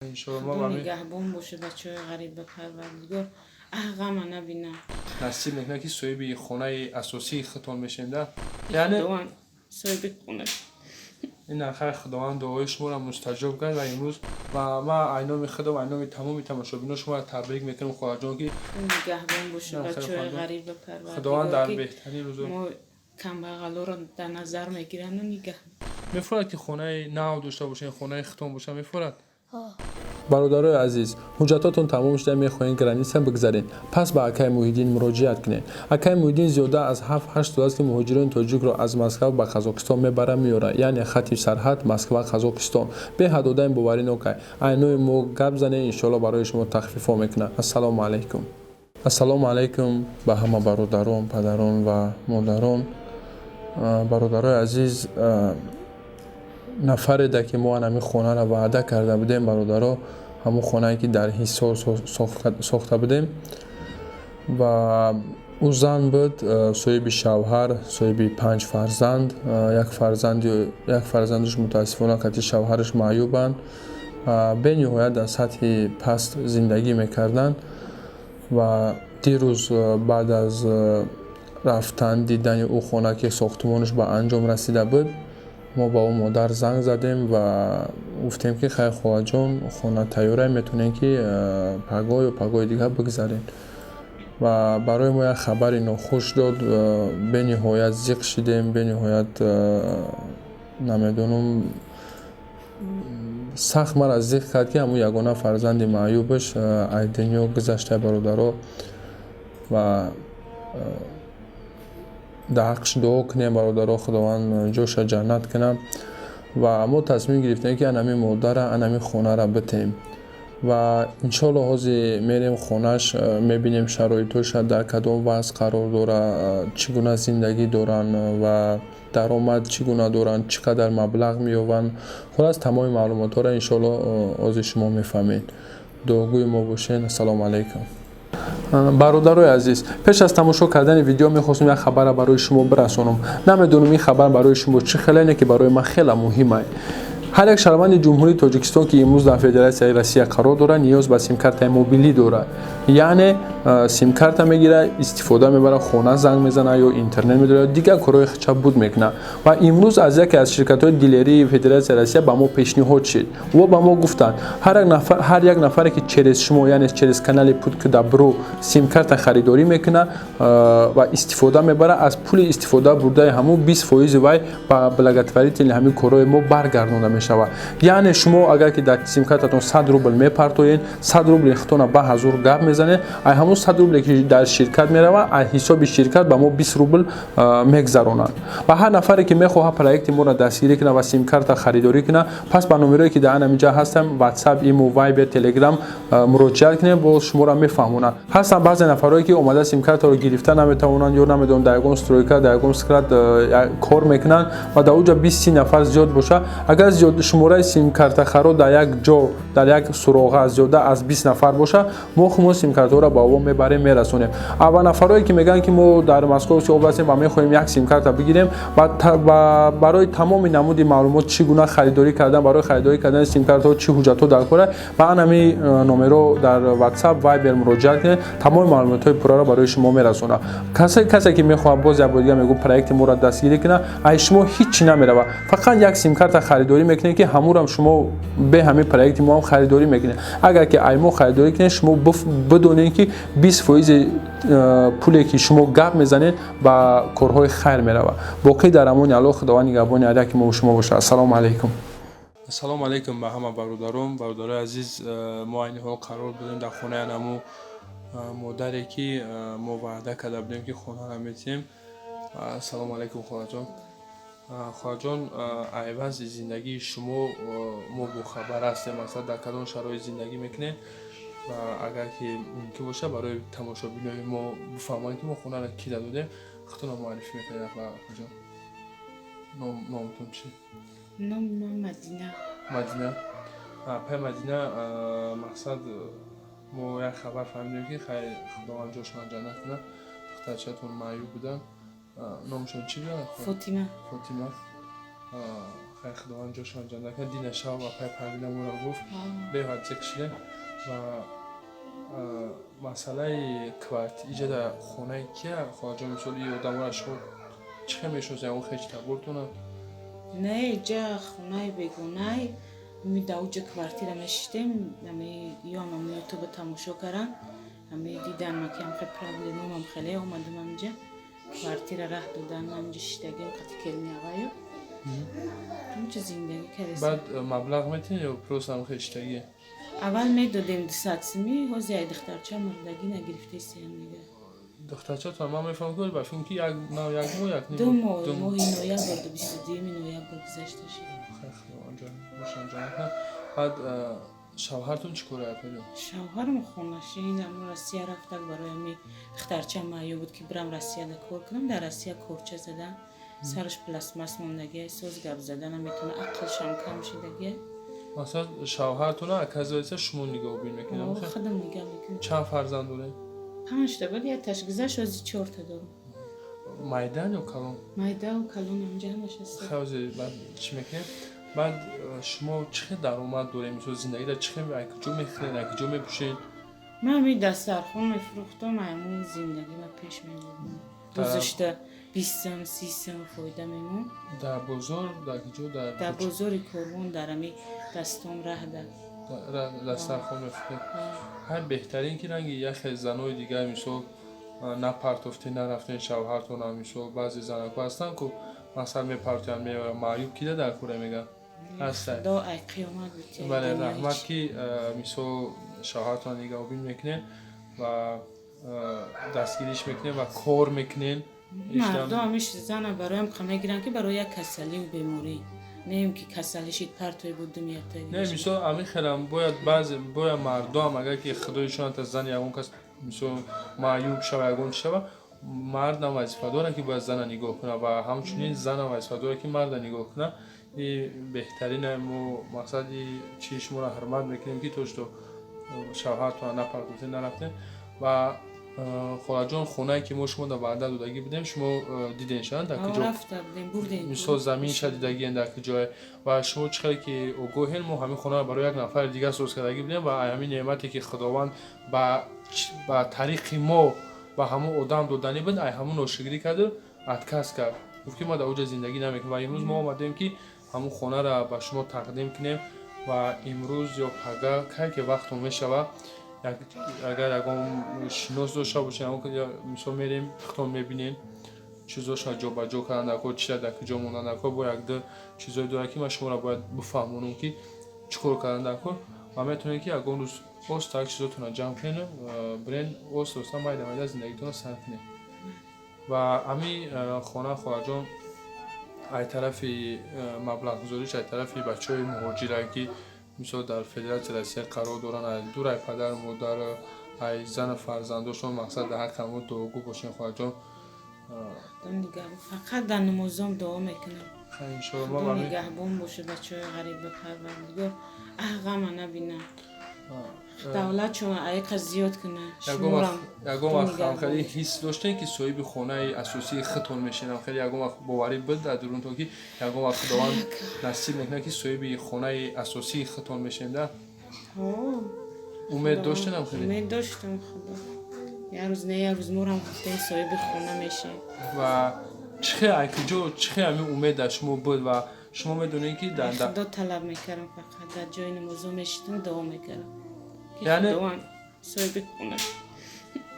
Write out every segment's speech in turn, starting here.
انشالله خدا ما همین نگهبان باشه بچه های غریب به پروردگار غم نبینم. نصیب میکنه که صاحب خونه اساسی خودتون میشین ده. ای یعنی خداوند صاحب خونه. این آخر خداوند دعای شما را مستجاب کرد و امروز و ما اینام خدا و اینام تمام تماشاگران شما را تبریک میکنم خدا جان که نگهبان باشه نه، خیلی بچه های خدا. غریب به خداوند در پروردگار که بهترین روز ما کمبغلا را در نظر میگیرن و نگه. میفرد که خونه نو داشته باشین خونه خودتون باشه میفرد. برادرای عزیز، حجتاتون تمام شده میخواین گرانیس هم بگذارین. پس به اکای محیدین مراجعت کنین. اکای محیدین زیاده از 7-8 سال است که مهاجرین تاجیک را از مسکو به قزاقستان میبره میاره. یعنی خط سرحد مسکو قزاقستان. به حدود این باوری نکنه. اینو مو گپ زنه ان شاء الله برای شما تخفیف میکنه. السلام علیکم. السلام علیکم به همه برادران، پدران و مادران. برادرای عزیز، نفر ده که ما همین خانه را وعده کرده بودیم برادرها، همون خانه‌ای که در حصار ساخته بودیم و او زن بود صاحب شوهر، صاحب 5 فرزند. یک فرزندش متاسفانه که شوهرش معیوبند به نهایت در سطح پست زندگی میکردند و دیروز بعد از رفتن دیدن او خانه که ساختمانش به انجام رسیده بود، ما با اون مادر زنگ زدیم و گفتیم که خیر خواهر جان خانه تیاره، میتونین که پگاه دیگه بگذارین و برای ما یک خبر ناخوش داد. به نهایت زیق شدیم، به نهایت نمیدونم سخت مرا زیق کرد که همون یگانه فرزند معیوبش از دنیا گذشته برادرها و در حقش دعا کنیم برادرها خداوند جوش جنت کنه و ما تصمیم گرفتیم که انمی مادر انمی خانه را بتیم و انشالله حاضی میریم خانهش میبینیم شرایطش در کدام وضع قرار داره، چگونه زندگی دارن و درآمد چگونه دارن، چقدر مبلغ مییابند. خلاص تمام معلومات ها را انشالله از شما میفهمید. دعاگوی ما باشین. السلام علیکم. برادرای عزیز، پیش از تماشا کردن ویدیو میخواستم یک خبر برای شما برسونم. نمیدونم این خبر برای شما چه خیلی نه که برای من خیلی مهمه. هر یک شهروند جمهوری تاجیکستان که امروز در فدراسیون روسیه قرار داره نیاز به سیم کارت موبیلی داره. یعنی سیم کارت میگیره، استفاده میبره، خانه زنگ میزنه یا اینترنت میداره، دیگه کارهای چپ بود میکنه و امروز از یکی از شرکت‌های دیلری فدراسیون روسیه به ما پیشنهاد شد و به ما گفتن هر یک نفری که چرس شما یعنی چرس کانال پود که برو سیم کارت خریداری میکنه و استفاده میبره، از پول استفاده برده همون 20% وای با بلگتوری همین کارهای ما برگردونده میشوه. یعنی شما اگر که در سیم کارتتون 100 روبل میپرتوین، 100 روبل خودتون به حضور گپ میزنه، ای همون 100 روبل که در شرکت میروه از حساب شرکت به ما 20 روبل میگذرونن و هر نفری که میخواد پروژه ما را دستگیری کنه و سیم کارت خریداری کنه پس به نمره‌ای که در اینجا هستم واتساپ، ایمو، وایبر، تلگرام مراجعه کنه با شما را میفهمونن. هستن بعضی نفرایی که اومده سیم کارت رو گرفته نمیتونن یا نمیدونن دایگون استرویکا دایگون سکرات کار میکنن و در اونجا 20 نفر زیاد باشه، اگر زیاد شماره سیم کارت خرید در یک جا در یک سراغ زیاده از 20 نفر باشه ما سیم کارت را با او میبریم میرسونیم. اول نفرایی که میگن که ما در مسکو سی هستیم و میخوایم یک سیم کارت بگیریم و برای تمام نمود معلومات چگونه خریداری کردن، برای خریداری کردن سیم کارت ها چه حجت ها درکاره و همین نمره در واتساپ وایبر مراجعه کنه، تمام معلومات های پورا را برای شما میرسونه. کسی که میخواد باز یک دیگه میگم پروژه ما را دستگیری کنه ای شما هیچ نمیره، فقط یک سیم کارت خریداری میکنه که همون هم شما به همین پروژه ما هم خریداری میکنه. اگر که ایمو خریداری کنه شما بدونین که 20% پولی که شما گپ میزنید با کارهای خیر میره. باقی در امان الله خداوند نگهبان علی که ما شما باشه. السلام علیکم. السلام علیکم به همه برادرای عزیز. ما این ها قرار بودیم در خانه نمو مادری که ما وعده کرده بودیم که خانه را میتیم. السلام علیکم خواهر جان. خواهر جان، عوض زندگی شما ما با خبر هستیم مثلا در کدام شرایط زندگی میکنه و اگر که ممکن باشه برای تماشابینای ما بفهمن که ما خونه را کی دادیم خودتون معرفی میکنید. خواهر جان نامتون چی؟ نام مدینه. مدینه. په مدینه مقصد ما یک خبر فهمیدیم که خیر خداوند جاشون جنت کنه دخترچه‌تون معیوب بودن. نامشون چی بود؟ فاطمه. فاطمه. خیر خداوند جوشان جان نکنه دین شب و پای پروینه مورا گفت بهاد ذکر و مسئله کوارت ایجا در خونه کیه خواهد جان مثال ای آدم را شما چه میشون اون خیلی تبورتونه؟ نه جا خونه بگونه می دوجه کوارتیره میشتیم نمی یا من یوتیوب تماشا کردم نمی دیدم ما که هم خیلی پرابلم هم خیلی اومدم همجا کوارتیره راه دادن من همجا شیدگیم قطع کلمی آقایو همچه زندگی کردیم بعد مبلغ میتونی یا پروس هم خیشتگی؟ اول میدادیم 200 سمی حوزی ای دخترچه مردگی نگرفته سیم دیگه دخترچه تو من میفهم کنی با فیلم که یک ماه یک دو ماه ماهی نویبر دو 22 نویبر گذشته شد خیلی آنجا روشن جان نکنه بعد شوهرتون چی کاره کنید؟ شوهرم خونشه این هم روسیه رفته برای می دخترچه معیو بود که برم روسیه کار کنم در روسیه کورچه زدن سرش پلاستماس موندگی سوز گپ زدن میتونه عقلش هم کم شدگی مثلا شوهرتون از واسه شما نگاه بین میکنم خودم نگاه میکنم چند فرزند داره 5 تا بود یه تاش گذشت از 4 تا دارم مایدان یا کلون مایده و کلون هم جمع نشسته خیلی بعد چی میکنه بعد شما چه درآمد دارید مثلا زندگی در چه کجا میخرید کجا میپوشید من می دسترخوان میفروختم همون زندگی ما پیش میبردم روزشته 20 سم 30 سم فایده میمون در بازار در کجا در بازار کرمان در امی دستم ره ده دسترخوان میفروخید هر بهترین که رنگی یک زنای دیگه مثلا نپرتفته نرفتن شوهرتون هم مثلا بعضی زنکو هستن که مثلا میپرتن میورن معیوب کیده در کوره میگن هستن خدا ای قیامت بتیه بله رحمت که مثلا شوهرتون نگاه بین میکنین و دستگیریش میکنین و کار میکنین مردم همیشه زن برایم خمه گیرن که برای کسلی و بیموری نیم که کسلیشید پرتوی بود دنیا نه مثلا همین خیلم باید مردم اگر که خدایشون از زن یگون کس مثلا معیوب شوه یگون شوه مرد هم وظیفه داره که باید زن نگاه کنه و همچنین زن هم وظیفه داره که مرد نگاه کنه این بهترین مقصد چیش ما را حرمت میکنیم که توش تو شوهر تو نپردوزه نرفته و خدا جان خونه که ما شما در بعد دودگی بودیم شما دیدین شدن در کجا رفته بودیم بردیم مثلا زمین شدیدگی در کجای و شما چقدر که اوگوهن ما همین خونه برای یک نفر دیگه سوز کردگی بودیم و همین نعمتی که خداوند با طریق ما و همون آدم دادنی بود همون نوشگیری کرده اتکاس کرد گفت که ما در اوج زندگی نمیکنیم و امروز ما اومدیم که همون خونه را به شما تقدیم کنیم و امروز یا پگاه که وقت میشه اگر اگه شناس داشته باشین همون که مثلا میریم ختم میبینین چیزاش جا به جا کردن در چی در کجا موندن در با یک دو چیزای داره که من شما را باید بفهمونم که چیکار کردن در و میتونین که اگه اون روز اوست تا چیزاتون رو جمع کنین برین اوست دوستان باید زندگیتون رو سر کنین و همین خانه خواهد جان ای طرف مبلغ گذاریش ای طرف بچه های مهاجره که مثلا در فدراسیون روسیه قرار دارن دور ای پدر مادر ای زن فرزنداشون مقصد در حق همون دعاگو باشین خواهد جان فقط در نمازم دعا میکنم خیلی انشاءالله خدا نگهبان باشه بچه های غریب بپروردگار غم نبینه دولت چون ایقا زیاد کنه یکم وقت خیلی حس داشتن که صاحب خونه اساسی خطون میشن خیلی یکم وقت باوری بود در درون تو که یکم وقت خداوند نصیب میکنه که صاحب خونه اساسی خطون میشن ده امید داشتن خیلی امید داشتم خدا یه روز نه یه روز مورم گفتیم صاحب خونه میشه و چه همین امید در شما بود و شما میدونین که در خدا طلب میکردم فقط در جای نمازو میشتم دعا میکردم یعنی خداوند صاحب خونه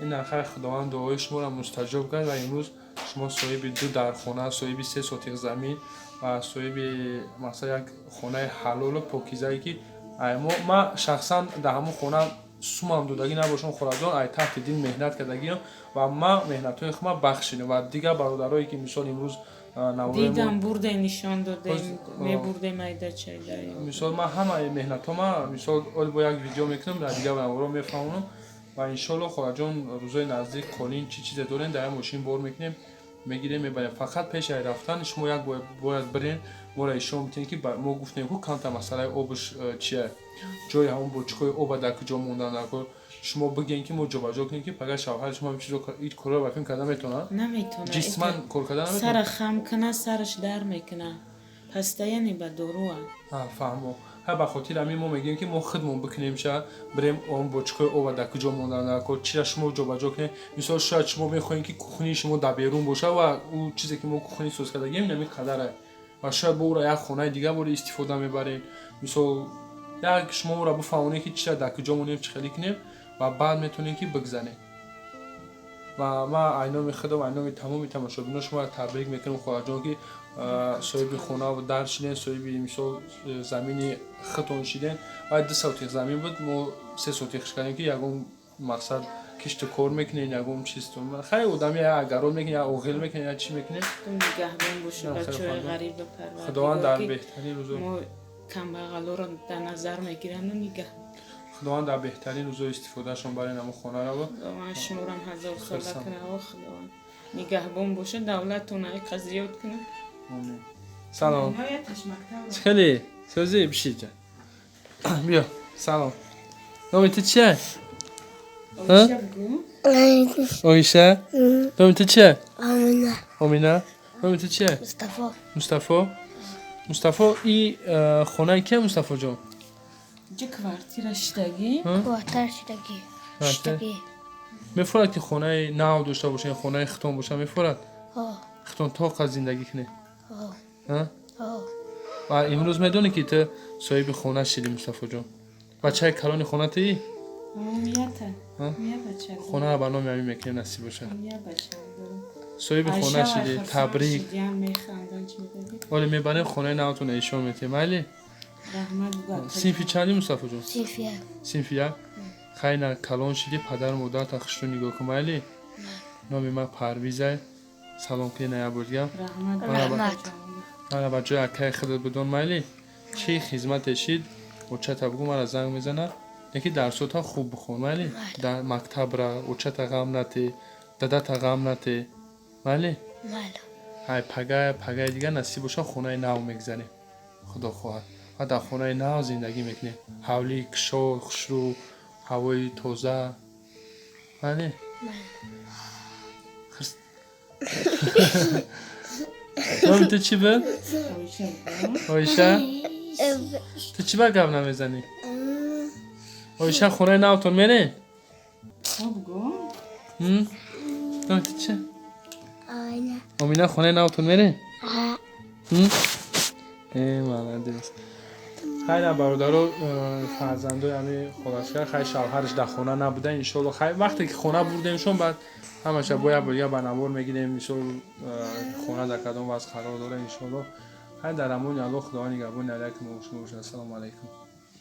این آخر خداوند دعای شما را مستجاب کرد و امروز شما صاحب 2 درخانه صاحب 3 سوتیق زمین و صاحب مثلا یک خونه حلال و پاکیزه که ما شخصا در همون خونه سومم دودگی نباشم خدا ای تحت دین مهنت کردگیم و ما مهنت‌های خودم بخشیدم و دیگه برادرایی که مثلا امروز دیدم برده نشان دادیم میبردیم ایده چه مثلا ما همه مهنت‌ها مثلا اول با یک ویدیو میکنم در دیگه برام میفهمونم و ان شاء الله خدا جان روزای نزدیک کلین چی چیز دارین در ماشین بار میکنیم میگیریم میبریم فقط پیش رفتن شما یک باید برین ما را اشاره میکنیم که ما گفتیم که کانت مسئله آبش چیه جای همون بچه‌های آب در کجا موندن در شما بگین که ما جابجا کنیم که پگاه شوهر شما این چیزو این کارا رو بفهم کردن نمیتونه جسماً کار کردن سر خم کنه سرش در میکنه پسته یعنی به داروه. فهمو ها به خاطر همین ما میگیم که ما خودمون بکنیم شه بریم اون بچکه او در کجا موندن کو چیزا شما جابجا کنید. مثلا شاید شما بخواید که کوخنی شما در بیرون باشه و اون چیزی که ما کوخنی سوز کرده گیم نمی قدره و شاید با یک خونه دیگه بوده استفاده میبرین. مثلا یک شما را بفهمونید که چیزا در کجا مونیم چه خیلی کنیم و بعد میتونید که بگذنید. و ما اینامی خودم اینامی تمام تماشاگران شما تبریک میکنم خواهر جان که صاحب خونه و در شدین صاحب مثلا زمینی خطون شدین و 2 سوتیق زمین بود ما 3 سوتیقش کردیم که یکم مقصد کشت کار میکنین یکم چیز تو خیلی آدمی اگرون میکنه یا اوغل میکنه یا چی میکنه تو نگهبان باشه بچه‌های غریب بپرورد. خداوند در بهترین روزا ما کمبغلا رو در نظر میگیرن و نگه خداوند در بهترین روزا استفادهشون برای نمو خونه رو من شمارم 1000 ساله کنه و خداوند نگهبان باشه دولتون های قضیات کنه. آمین. سلام نهایتش مکتب خیلی سوزی بشید جان بیا سلام نامی تو چیه؟ آیشه؟ نامی تو چیه؟ آمینه نامی تو چیه؟ مصطفی این خونه که مصطفی جان؟ چه کوارتیر شتگی؟ شتگی میفورد که خونه نو داشته باشه خونه ختون باشه میفورد؟ ختون تا قد زندگی کنه؟ و امروز میدونی که تو صاحب خونه شدی مصطفی جان بچه کلان خونه تی؟ میاته بچه خونه را برنامه همین میکنه نصیب باشه بچه صاحب خونه شدی تبریک ولی میبریم خونه نوتون ایشون میتی مالی سینفی چندی مصطفی جان؟ سینفی یک خیلی کلان شدی پدر مادر تا خشتو نگاه کن مالی نامی من پرویزه سلام که نیا بردیم من بچه اکای خودت بدون مالی چی خدمت شید و چه تبگو مرا زنگ میزنه یکی درسات ها خوب بخون مالی در مکتب را و چه غم نتی دادا غم نتی مالی های پگای دیگه نصیب باشه خونه نو میگذنی خدا خواهد و در خونه نو زندگی میکنی حولی کشور خشرو هوای تازه مالی نامی تو چی به؟ آیشه؟ تو چی با گم نمیزنی؟ آیشه خونه نوتون میره؟ نامی تو چی؟ آمینه خونه نوتون میره؟ مالدیست خیلی برادر فرزندو یعنی خلاصه خیلی شوهرش در خونه نبوده انشالله خیلی وقتی که خونه بردیمشون بعد همشه باید بنامور میگیریم میشول خونه در کدام وضع قرار داره انشالله خیلی در امون الله خدا نگهبان علیکم و شما السلام علیکم.